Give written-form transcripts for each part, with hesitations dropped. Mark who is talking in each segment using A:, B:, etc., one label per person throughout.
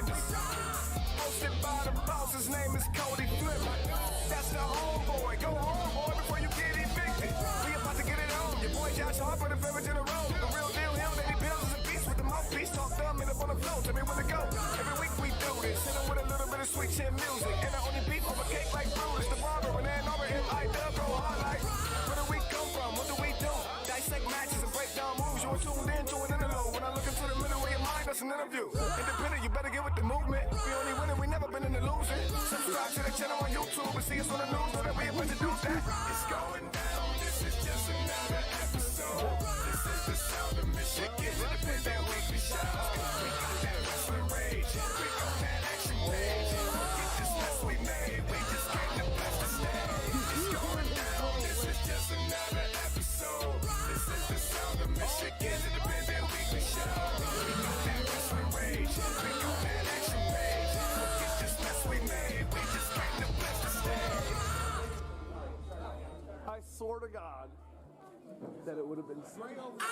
A: Hosted by the boss, his name is Cody Flip. That's the homeboy. Go home, boy, before you get evicted. We about to get it on. Your boy Josh Harper, the beverage in a row. The real deal, him, that he builds a beast with the mouthpiece. Talk dumb and up on the floor. Tell me where to go. Every week we do this. Hit him with a little bit of sweet chin music. And I only beat over cake like Bruce. The barber and then over MIW go hard like. Where do we come from? What do we do? Dissect matches and break down moves. You are tuned in to an interlude. When I look into the middle of your mind, that's an interview. Independent, you better get with the movement. We only winning, we never been in the losing. Subscribe to the channel on YouTube and see us on the news. Know that we about to do that. It's going down. This is just another episode. This is the sound of Michigan. Independent weekly show. We got that Rasslin Rage. We got that action page. Get this mess we made. We just came to bless the stage. It's going down. This is just another episode. This is the sound of Michigan. Independent weekly show. We got that Rasslin Rage. We got that action page. Get this mess we made. We just came to bless the stage.
B: I swear to God that it would have been straight over.
A: It's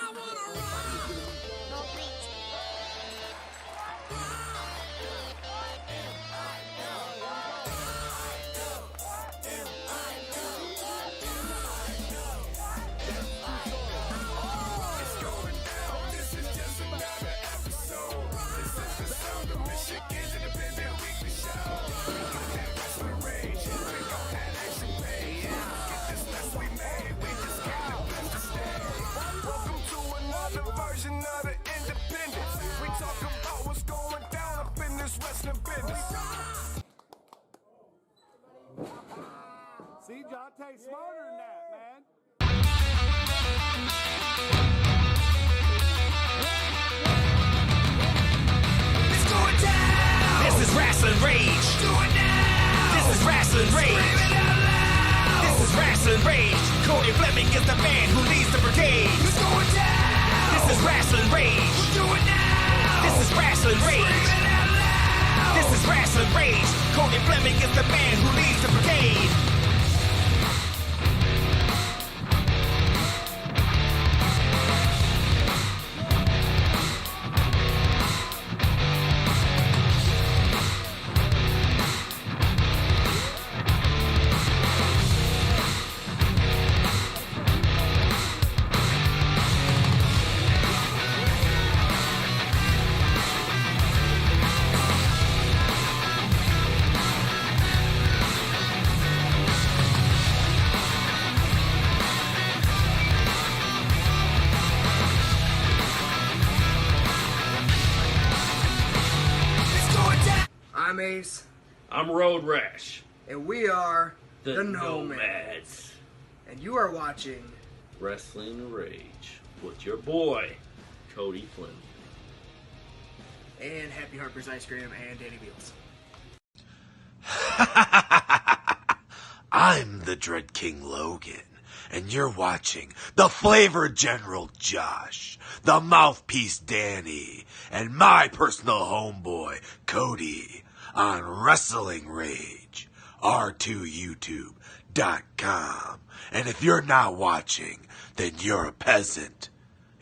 A: going down. This is just another episode. This is the sound of Michigan. Independent weekly show. We got that Rasslin Rage. We got that action page. Get this mess we made. We just came to bless the stage. Welcome to another version of the Independence. We talk about what's going down up in this wrestling business.
B: See, Jonte smarter than that, man.
A: It's going down.
C: This is Rasslin Rage.
A: Do it now.
C: This is Rasslin Rage.
A: Scream it out loud.
C: This is Rasslin Rage. Cody Fleming is the man who leads the brigade.
A: It's going down.
C: This is Rasslin Rage.
A: Do it now.
C: This is Rasslin Rage.
A: Scream it out loud.
C: This is Rasslin Rage. Cody Fleming is the man who leads the brigade.
A: It's going down.
D: I'm Ace,
E: I'm Road Rash.
D: and we are
E: The
D: Nomads.
E: Nomads.
D: And you are watching.
E: Rasslin Rage with your boy, Cody Fleming.
D: And Happy Harper's Ice Cream and Danny Beals.
F: I'm the Dread King Logan, and you're watching the Flavor General Josh, the Mouthpiece Danny, and my personal homeboy Cody on Rasslin Rage, R2YouTube.com. And if you're not watching, then you're a peasant,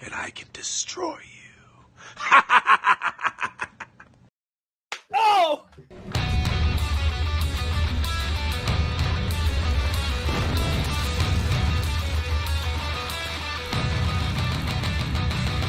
F: and I can destroy you.
B: Oh!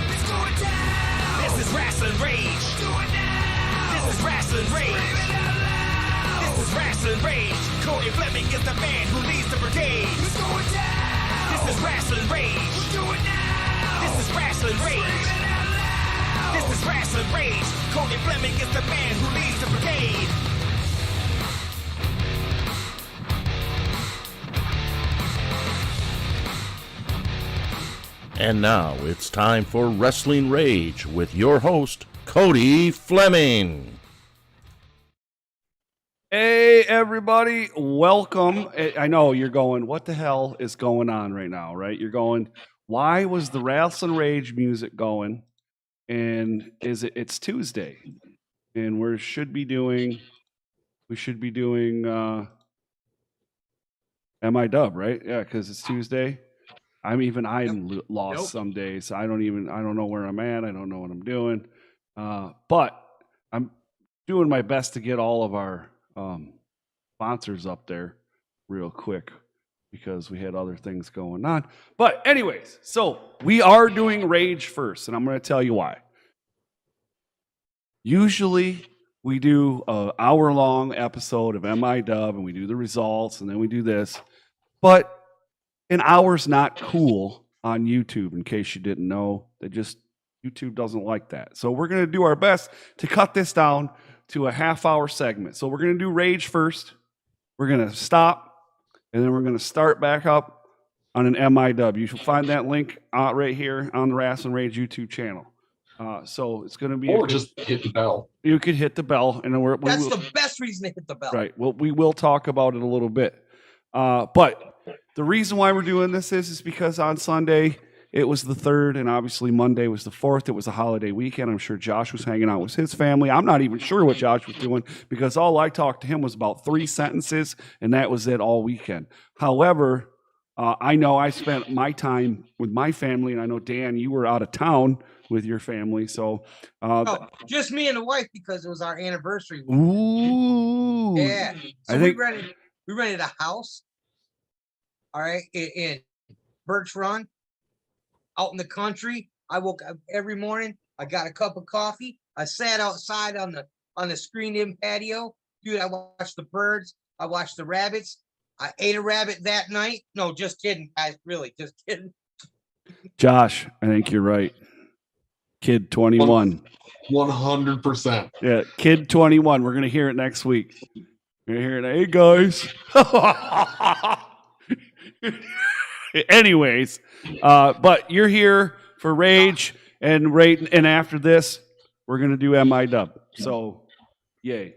A: It's going down.
C: This is Rasslin Rage.
A: Do it now.
C: This is Rasslin Rage.
A: Scream it out loud.
C: This is Rasslin Rage. Cody Fleming is the man who leads the brigade.
A: It's going down.
C: This is Rasslin Rage.
A: Do it now.
C: This is Rasslin
A: Scream
C: Rage.
A: it out loud.
C: This is Rasslin Rage. Cody Fleming is the man who leads the brigade.
G: And now it's time for Rasslin Rage with your host, Cody Fleming.
B: Hey, everybody. Welcome. I know you're going, what the hell is going on right now, right? You're going, why was the Rasslin Rage music going? And it's Tuesday. And we should be doing MIW, right? Yeah, because it's Tuesday. I'm lost
D: Nope.
B: some days. I don't know where I'm at. I don't know what I'm doing. But doing my best to get all of our sponsors up there real quick because we had other things going on. But anyways, so we are doing Rage first, and I'm going to tell you why. Usually we do an hour-long episode of MIW, and we do the results, and then we do this. But an hour's not cool on YouTube, in case you didn't know. YouTube doesn't like that. So we're going to do our best to cut this down to a half-hour segment. So we're going to do Rage first. We're going to stop, and then we're going to start back up on an MIW. You should find that link right here on the Rasslin Rage YouTube channel. So it's going to be...
H: Or just hit the bell.
B: You could hit the bell. And
D: That's the best reason to hit the bell.
B: Right. Well, we will talk about it a little bit. But the reason why we're doing this is because on Sunday, it was the 3rd, and obviously Monday was the 4th. It was a holiday weekend. I'm sure Josh was hanging out with his family. I'm not even sure what Josh was doing because all I talked to him was about 3 sentences, and that was it all weekend. However, I know I spent my time with my family, and I know, Dan, you were out of town with your family. So
D: just me and the wife because it was our anniversary.
B: Ooh.
D: Yeah. So
B: I think
D: we rented a house, all right, in Birch Run, out in the country. I woke up every morning. I got a cup of coffee. I sat outside on the screened-in patio. Dude, I watched the birds. I watched the rabbits. I ate a rabbit that night. No, just kidding, guys. Really, just kidding.
B: Josh, I think you're right. Kid 21.
H: 100%.
B: Yeah, Kid 21. We're going to hear it next week. We're going to hear it. Hey, guys. Anyways, but you're here for Rage, and after this, we're going to do MIW. So, yay.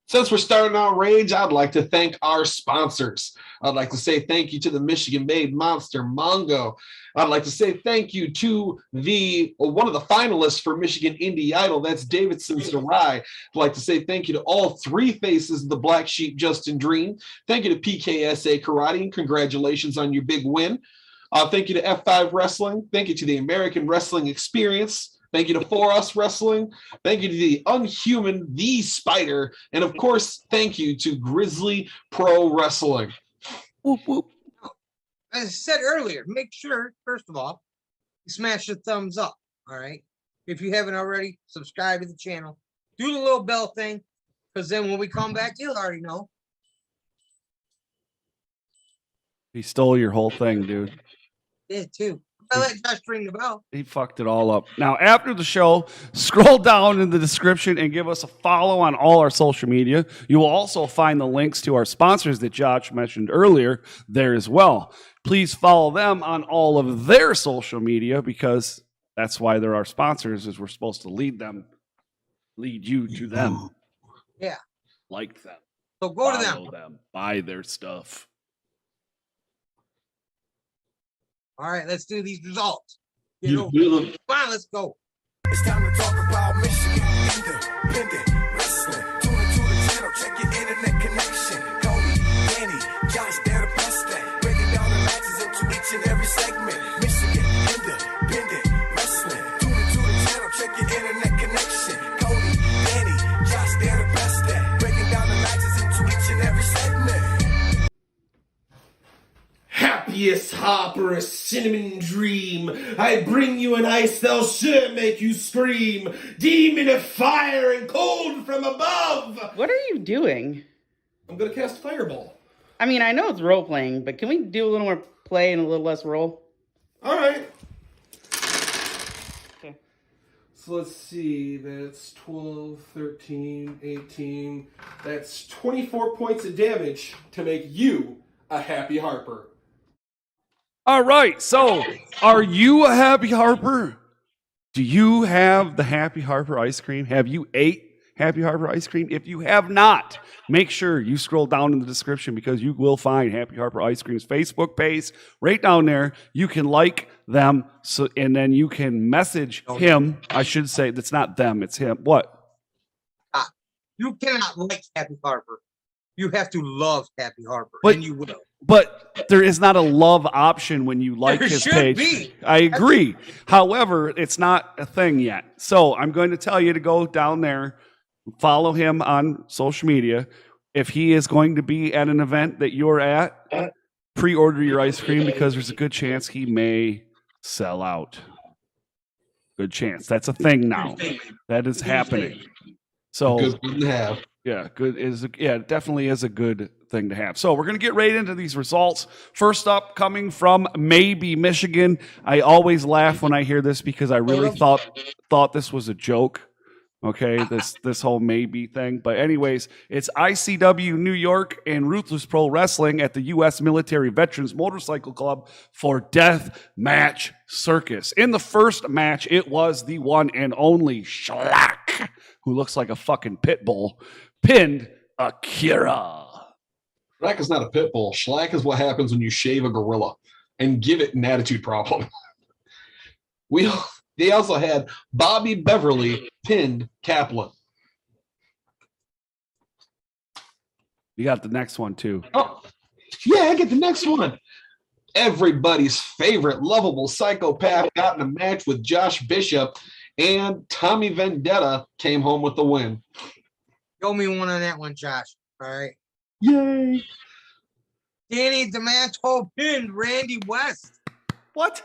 H: Since we're starting our Rage, I'd like to thank our sponsors. I'd like to say thank you to the Michigan-made monster, Mongo. I'd like to say thank you to one of the finalists for Michigan Indie Idol. That's Davison Sarai. I'd like to say thank you to all 3 faces of the Blacksheep, Justin Dream. Thank you to PKSA Karate, and congratulations on your big win. Thank you to F5 Wrestling. Thank you to the American Wrestling Experience. Thank you to For Us Wrestling. Thank you to the Unhuman, the Spyder. And of course, thank you to Grizzly Pro Wrestling.
B: Whoop, whoop.
D: As I said earlier, make sure, first of all, you smash the thumbs up, all right? If you haven't already, subscribe to the channel. Do the little bell thing, because then when we come back, you'll already know.
B: He stole your whole thing, dude.
D: Did too. I let Josh ring the bell.
B: He fucked it all up. Now, after the show, scroll down in the description and give us a follow on all our social media. You will also find the links to our sponsors that Josh mentioned earlier there as well. Please follow them on all of their social media because that's why they're our sponsors, is we're supposed to lead you to them.
D: Yeah.
B: Like them.
D: So go to
B: Follow them. Buy their stuff.
D: All right, let's do these results.
H: You do them.
D: Fine, let's go.
A: It's time to talk about Michigan independent wrestling. Tune into the channel, check your internet connection. Cody, Danny, Josh, they're the best at breaking down the matches into each and every segment. Michigan independent wrestling. Tune into the channel, check your internet connection. Cody, Danny, Josh, they're the best at breaking down the matches into each and every segment.
I: Happiest Harper, a cinnamon dream. I bring you an ice that'll sure make you scream. Demon of fire and cold from above.
J: What are you doing?
I: I'm gonna cast Fireball.
J: I mean, I know it's role playing, but can we do a little more play and a little less role?
I: All right.
J: Okay.
I: So let's see. That's 12, 13, 18. That's 24 points of damage to make you a happy Harper.
B: All right, so are you a happy Harper? Do you have the Happy Harper ice cream? Have you ate Happy Harper ice cream? If you have not, make sure you scroll down in the description because you will find Happy Harper Ice Cream's Facebook page right down there. You can like them, and then you can message him. I should say that's not them, it's him. What?
D: You cannot like Happy Harper. You have to love Happy Harper,
B: But-
D: and you will.
B: But there is not a love option when you like
D: There
B: his
D: should
B: page.
D: be.
B: I agree. However, it's not a thing yet. So I'm going to tell you to go down there, follow him on social media. If he is going to be at an event that you're at, pre-order your ice cream because there's a good chance he may sell out. Good chance. That's a thing now. That is happening. So
H: Good thing to have.
B: yeah, it definitely is a good thing to have. So we're going to get right into these results. First up, coming from Maybe, Michigan. I always laugh when I hear this because I really thought this was a joke. Okay, this whole Maybe thing. But anyways, it's ICW New York and Ruthless Pro Wrestling at the U.S. Military Veterans Motorcycle Club for Death Match Circus. In the first match, it was the one and only Schlack, who looks like a fucking pit bull, pinned Akira.
H: Schlack is not a pit bull. Schlack is what happens when you shave a gorilla and give it an attitude problem. They also had Bobby Beverly pinned Kaplan.
B: You got the next one too.
H: Oh, yeah, I get the next one. Everybody's favorite lovable psychopath got in a match with Josh Bishop, and Tommy Vendetta came home with the win.
D: Show me one on that one, Josh. All right.
H: Yay.
D: Danny DeManto pinned Randy West.
B: What?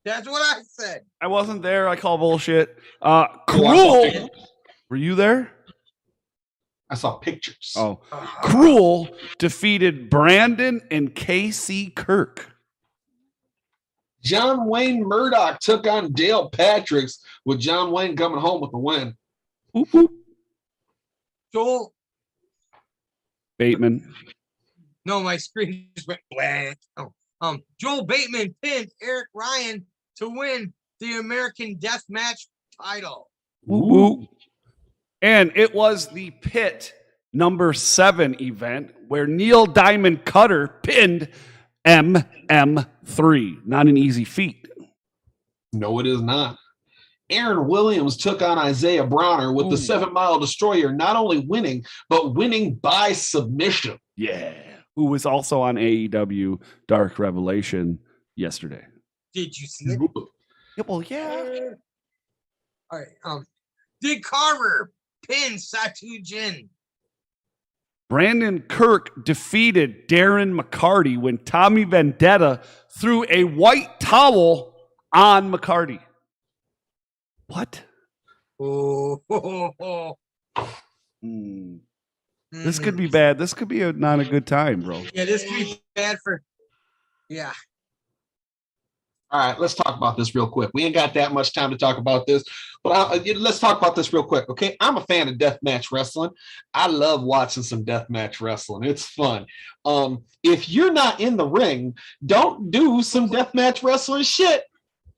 D: That's what I said.
B: I wasn't there. I call bullshit. Cruel. Were you there?
H: I saw pictures.
B: Oh. Cruel defeated Brandon and KC Kirk.
H: John Wayne Murdoch took on Dale Patricks, with John Wayne coming home with the win.
B: Whoop, whoop.
D: Joel.
B: Bateman.
D: No, my screen just went blank. Oh. Joel Bateman pinned Eric Ryan to win the American Death Match title.
B: Whoop, whoop. And it was the Pit number 7 event where Neil Diamond Cutter pinned MM3. Not an easy feat.
H: No, it is not. Aaron Williams took on Isaiah Bronner with the 7 Mile Destroyer, not only winning, but winning by submission.
B: Yeah. Who was also on AEW Dark Revelation yesterday.
D: Did you see it?
B: Yeah, well, yeah.
D: All right. Dick Carver pinned Satu Jin.
B: Brandon Kirk defeated Darren McCarty when Tommy Vendetta threw a white towel on McCarty. What?
D: Oh.
B: This could be bad. This could be not a good time, bro.
D: Yeah, this could be bad for. Yeah.
H: All right, let's talk about this real quick. We ain't got that much time to talk about this, but let's talk about this real quick, okay? I'm a fan of deathmatch wrestling. I love watching some deathmatch wrestling. It's fun. If you're not in the ring, don't do some deathmatch wrestling shit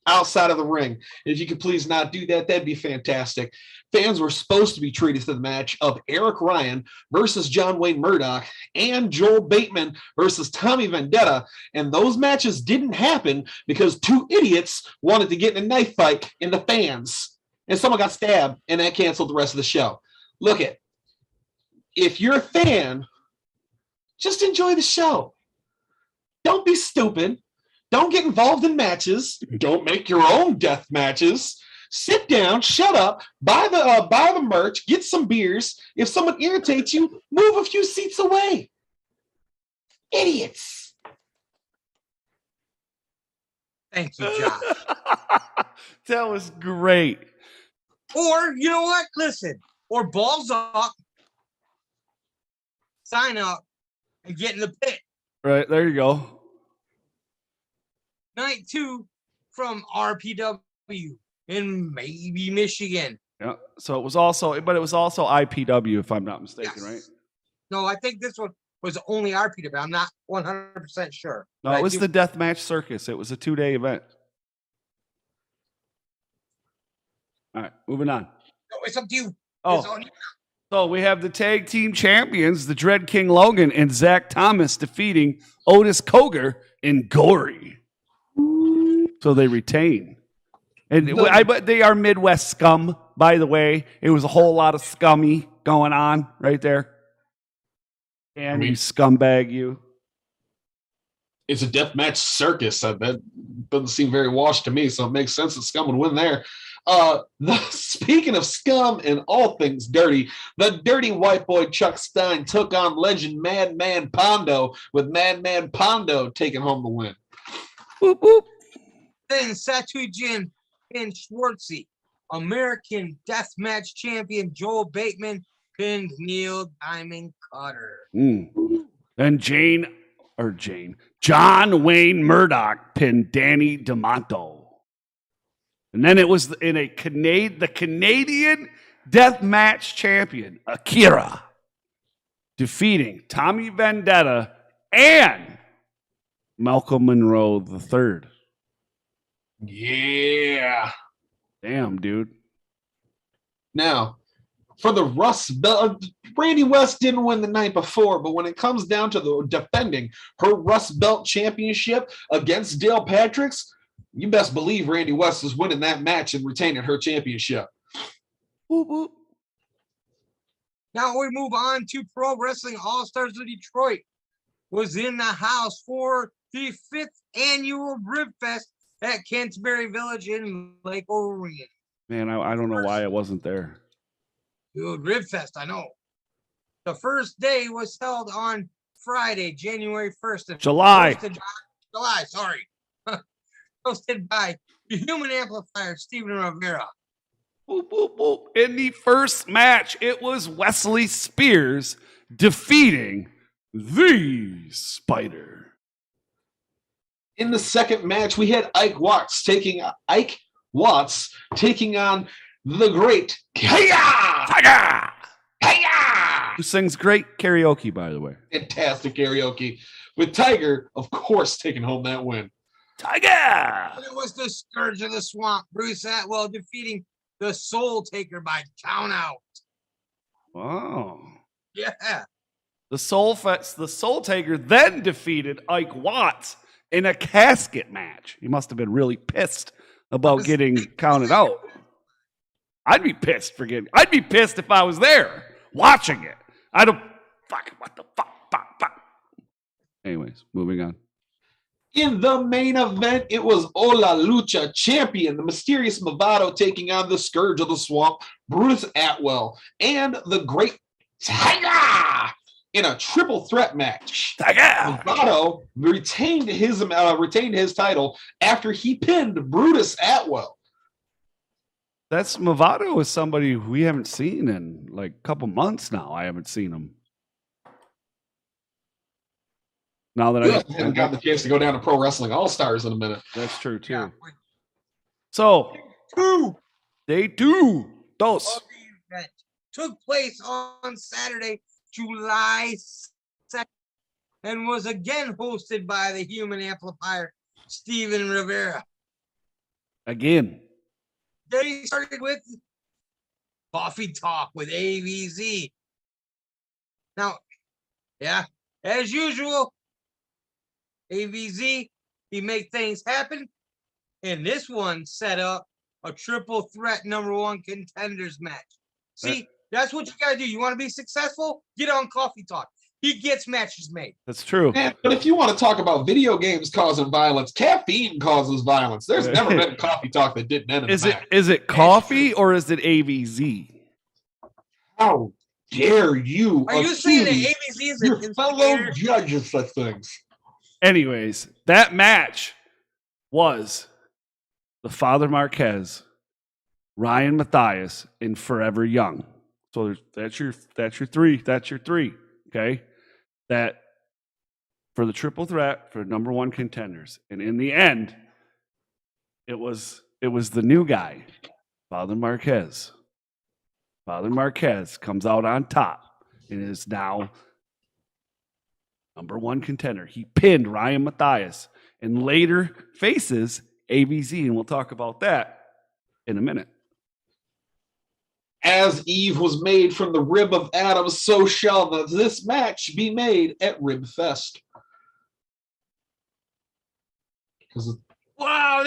H: outside of the ring. If you could please not do that, that'd be fantastic. Fans were supposed to be treated to the match of Eric Ryan versus John Wayne Murdoch and Joel Bateman versus Tommy Vendetta, and those matches didn't happen because 2 idiots wanted to get in a knife fight in the fans, and someone got stabbed, and that canceled the rest of the show. Look it, if you're a fan, just enjoy the show. Don't be stupid. Don't get involved in matches. Don't make your own death matches. Sit down, shut up, buy the merch, get some beers. If someone irritates you, move a few seats away. Idiots.
D: Thank you, Josh.
B: That was great.
D: Or, you know what? Listen. Or balls up, sign up, and get in the pit.
B: Right, there you go.
D: Night 2 from RPW in Maybe, Michigan.
B: Yeah. So it was also IPW, if I'm not mistaken,
D: Yes.
B: right?
D: No, I think this one was only RPW. I'm not 100% sure.
B: No, it was the Death Match Circus. It was a 2-day event. All right, moving on.
D: No, it's up to you.
B: Oh.
D: It's on you.
B: So we have the tag team champions, the Dread King Logan and Zach Thomas, defeating Otis Koger and Gory. So they retain. And but they are Midwest scum, by the way. It was a whole lot of scummy going on right there. And you scumbag, you.
H: It's a death match circus. That doesn't seem very washed to me, so it makes sense that Scum would win there. Speaking of scum and all things dirty, the dirty white boy Chuck Stein took on legend Madman Pondo, with Madman Pondo taking home the win.
B: Boop, boop.
D: Then Satujin and Schwartzy, American Death Match champion Joel Bateman pinned Neil Diamond Cutter.
B: And John Wayne Murdoch pinned Danny DeMonto. And then it was the Canadian Death Match champion, Akira, defeating Tommy Vendetta and Malcolm Monroe III.
H: Yeah.
B: Damn, dude.
H: Now, for the Rust Belt, Randy West didn't win the night before, but when it comes down to the defending her Rust Belt championship against Dale Patrick's, you best believe Randy West is winning that match and retaining her championship.
B: Whoop, whoop.
D: Now we move on to Pro Wrestling All-Stars of Detroit. Was in the house for the 5th annual Rib Fest at Canterbury Village in Lake Orion.
B: Man, I don't know why it wasn't there.
D: Dude, Rib Fest, I know. The first day was held on Friday, January 1st.
B: July,
D: sorry. Hosted by the Human Amplifier, Steven Rivera.
B: Boop, boop, boop. In the first match, it was Wesley Spears defeating the Spyder.
H: In the second match, we had Ike Watts taking on the great Tiger.
B: Who sings great karaoke, by the way.
H: Fantastic karaoke. With Tiger, of course, taking home that win.
B: Tiger!
D: And it was the Scourge of the Swamp, Bruce Atwell, defeating the Soul Taker by count out.
B: Wow.
D: Yeah.
B: The Soul Taker then defeated Ike Watts in a casket match. He must have been really pissed about getting counted out. I'd be pissed if I was there watching it. What the fuck. Anyways, moving on.
H: In the main event, it was Ola Lucha champion, the mysterious Movado, taking on the Scourge of the Swamp, Bruce Atwell, and the Great Tiger in a triple threat match.
B: Tiger!
H: Movado retained his title after he pinned Brutus Atwell.
B: That's Movado is somebody we haven't seen in like a couple months now. I haven't seen him. Now that
H: I haven't gotten the chance to go down to Pro Wrestling All-Stars in a minute.
B: That's true, too.
D: Yeah.
B: So, day two. Dos.
D: Took place on Saturday, July 2nd, and was again hosted by the Human Amplifier, Steven Rivera.
B: Again.
D: They started with Coffee Talk with AVZ. Now, yeah, as usual, AVZ, he make things happen. And this one set up a triple threat #1 contenders match. See, that's what you got to do. You want to be successful? Get on Coffee Talk. He gets matches made.
B: That's true.
H: Man, but if you want to talk about video games causing violence, caffeine causes violence. There's never been a Coffee Talk that didn't end in a match.
B: Is it coffee or is it AVZ?
H: How dare you?
D: Are you saying that AVZ is
H: your fellow judge of such things?
B: Anyways, that match was the Father Marquez, Ryan Matthias, and Forever Young. So that's your three. Okay, that for the triple threat for #1 contenders, and in the end, it was the new guy, Father Marquez. Father Marquez comes out on top and is now #1 contender. He pinned Ryan Matthias and later faces AVZ, and we'll talk about that in a minute.
H: As Eve was made from the rib of Adam, so shall this match be made at Rib Fest.
D: Wow,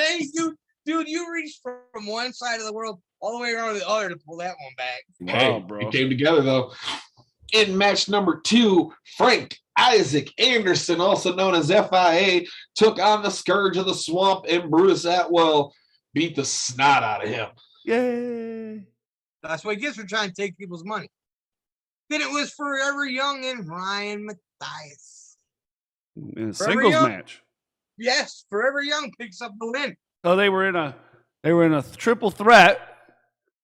D: dude, you reached from one side of the world all the way around to the other to pull that one back.
H: Wow, bro. It came together, though. In match number 2, Frank Isaac Anderson, also known as FIA, took on the Scourge of the Swamp, and Brutus Atwell beat the snot out of him.
B: Yay.
D: That's what he gets for trying to take people's money. Then it was Forever Young and Ryan Mathias.
B: In a singles match.
D: Yes, Forever Young picks up the win.
B: So they were in a triple threat.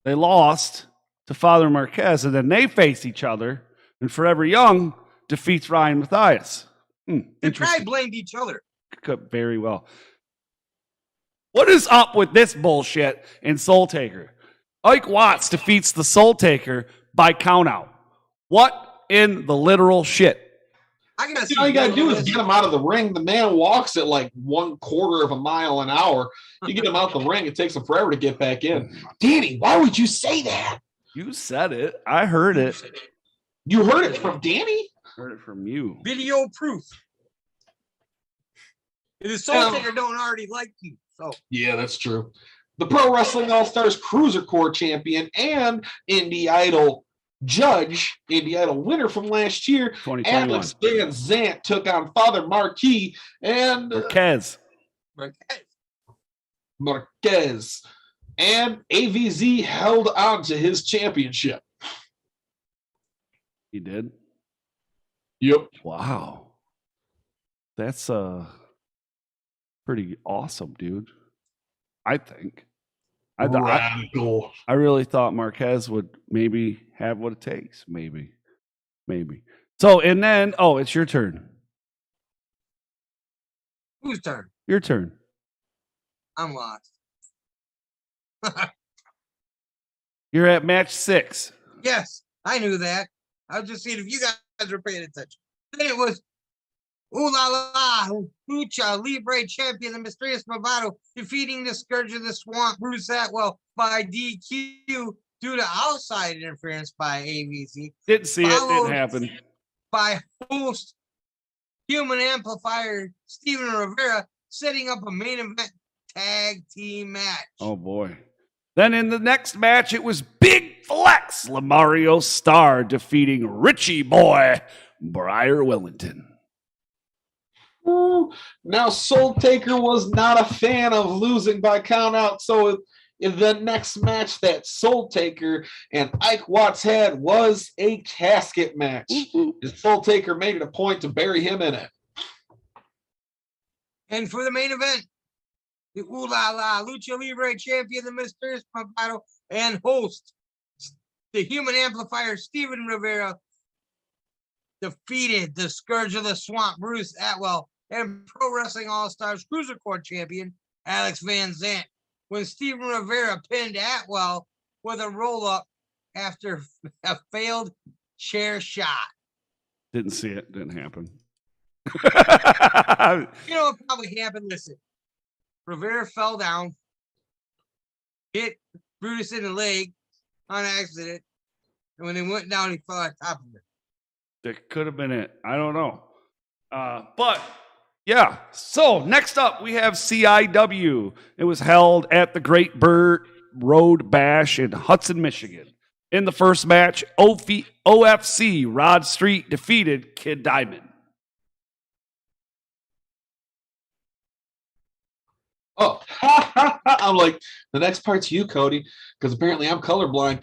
B: They lost to Father Marquez, and then they face each other, and Forever Young defeats Ryan Mathias.
D: They probably blamed each other.
B: Could very well. What is up with this bullshit in Soul Taker? Ike Watts defeats the Soul Taker by countout. What in the literal shit?
D: I gotta see.
H: All you gotta do is get him out of the ring. The man walks at like 1/4 of a mile an hour. You get him out the ring, it takes him forever to get back in. Danny, why would you say that?
B: You said it. I heard it.
H: You heard it from Danny?
B: Heard it from you.
D: Video proof. If the Soul Taker don't already like you, so
H: yeah, that's true. The Pro Wrestling All-Stars Cruiser Core champion and Indie Idol judge, Indie Idol winner from last year, Alex Van Zant took on Father Marquis and Marquez. And AVZ held on to his championship.
B: He did?
H: Yep.
B: Wow. That's pretty awesome, dude. I think.
H: Radical.
B: I really thought Marquez would maybe have what it takes. Maybe. So, and then, it's your turn.
D: Whose turn?
B: Your turn.
D: I'm lost.
B: You're at match 6.
D: Yes, I knew that. I was just seeing if you guys were paying attention. Then it was Ooh La La, Lucha Libre champion, the Mysterious Bravado, defeating the Scourge of the Swamp, Bruce Atwell, by DQ due to outside interference by AVZ.
B: Didn't see it. Didn't happen.
D: By host Human Amplifier Steven Rivera, setting up a main event tag team match.
B: Oh, boy. Then in the next match, it was Big Flex Lamario Star defeating Richie Boy Briar Wellington.
H: Now, Soul Taker was not a fan of losing by countout, so in the next match that Soul Taker and Ike Watts had was a casket match. The Soul Taker made it a point to bury him in it.
D: And for the main event, the Ooh La La Lucha Libre champion, the Mysterious Bravado, and host, the Human Amplifier Steven Rivera, defeated the Scourge of the Swamp, Bruce Atwell, and Pro Wrestling All-Stars Cruiser Core champion, Alex Van Zant, when Steven Rivera pinned Atwell with a roll-up after a failed chair shot.
B: Didn't see it. Didn't happen.
D: You know what probably happened? Listen, Rivera fell down, hit Brutus in the leg on accident, and when he went down, he fell on top of it.
B: That could have been it. I don't know. But yeah. So next up, we have CIW. It was held at the Great Bird Road Bash in Hudson, Michigan. In the first match, OFC Rod Street defeated Kid Diamond.
H: Oh, I'm like, the next part's you, Cody, because apparently I'm colorblind.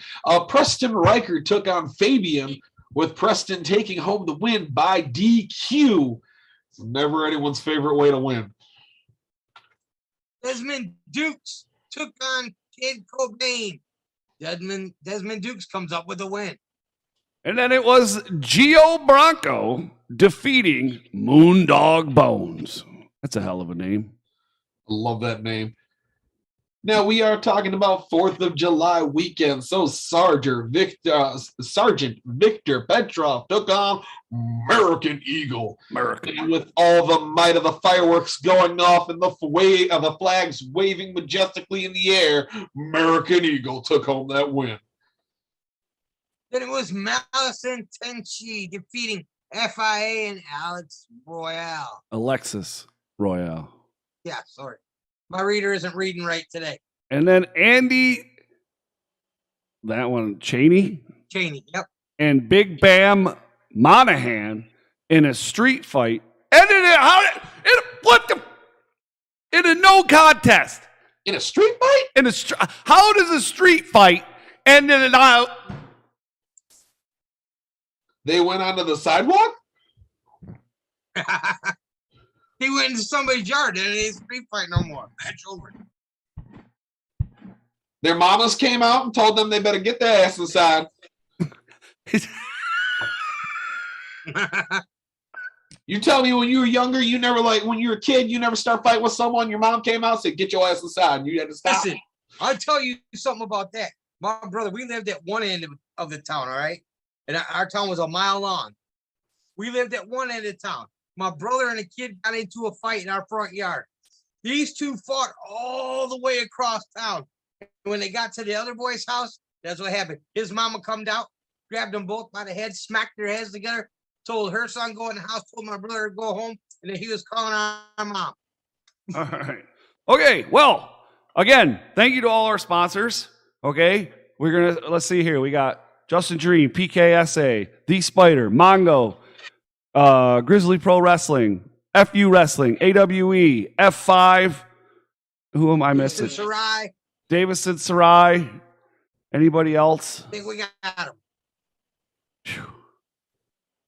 H: Preston Riker took on Fabian, with Preston taking home the win by DQ. It's never anyone's favorite way to win.
D: Desmond Dukes took on Kid Cobain. Desmond Dukes comes up with a win.
B: And then it was Gio Bronco defeating Moondog Bones. That's a hell of a name.
H: I love that name. Now we are talking about 4th of July weekend. So Sergeant Victor Petrov took on American Eagle. And with all the might of the fireworks going off and the way of the flags waving majestically in the air, American Eagle took home that win.
D: Then it was Malice and Tenchi defeating FIA and Alex Royale.
B: Alexis Royale.
D: Yeah, sorry. My reader isn't reading right today.
B: And then Andy, that one, Cheney,
D: yep.
B: and Big Bam Monahan in a street fight. Ended it in a no contest.
H: In a street fight?
B: How does a street fight end in an out?
H: They went onto the sidewalk?
D: He went into somebody's yard and it ain't street fight no more. Match over.
H: Their mamas came out and told them they better get their ass inside. You tell me when you were younger, you never when you were a kid, you never start fighting with someone. Your mom came out and said, get your ass inside. And you had to stop.
D: Listen, I'll tell you something about that. My brother, we lived at one end of the town, all right? And our town was a mile long. We lived at one end of town. My brother and a kid got into a fight in our front yard. These two fought all the way across town. When they got to the other boy's house, that's what happened. His mama come out, grabbed them both by the head, smacked their heads together, told her son go in the house, told my brother to go home, and then he was calling our mom.
B: All right. Okay, well, again, thank you to all our sponsors. Okay, let's see here. We got Justin Dream, PKSA, The Spyder, Mongo, Grizzly Pro Wrestling, FU Wrestling, AWE, F5. Who am I missing?
D: Sarai.
B: Davison Sarai. Anybody else?
D: I think we got him.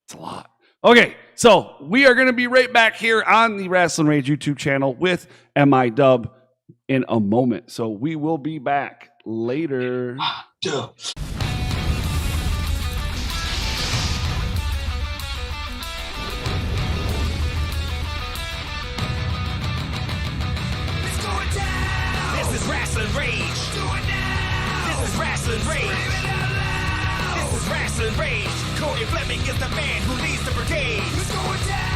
B: It's a lot. Okay, so we are going to be right back here on the Rasslin Rage YouTube channel with MIW in a moment. So we will be back later.
C: This is Rasslin Rage. Do it now. This is Rasslin Rage. Scream it out loud. This is Rasslin Rage. Cody Fleming is the man who leads the brigade. It's going down.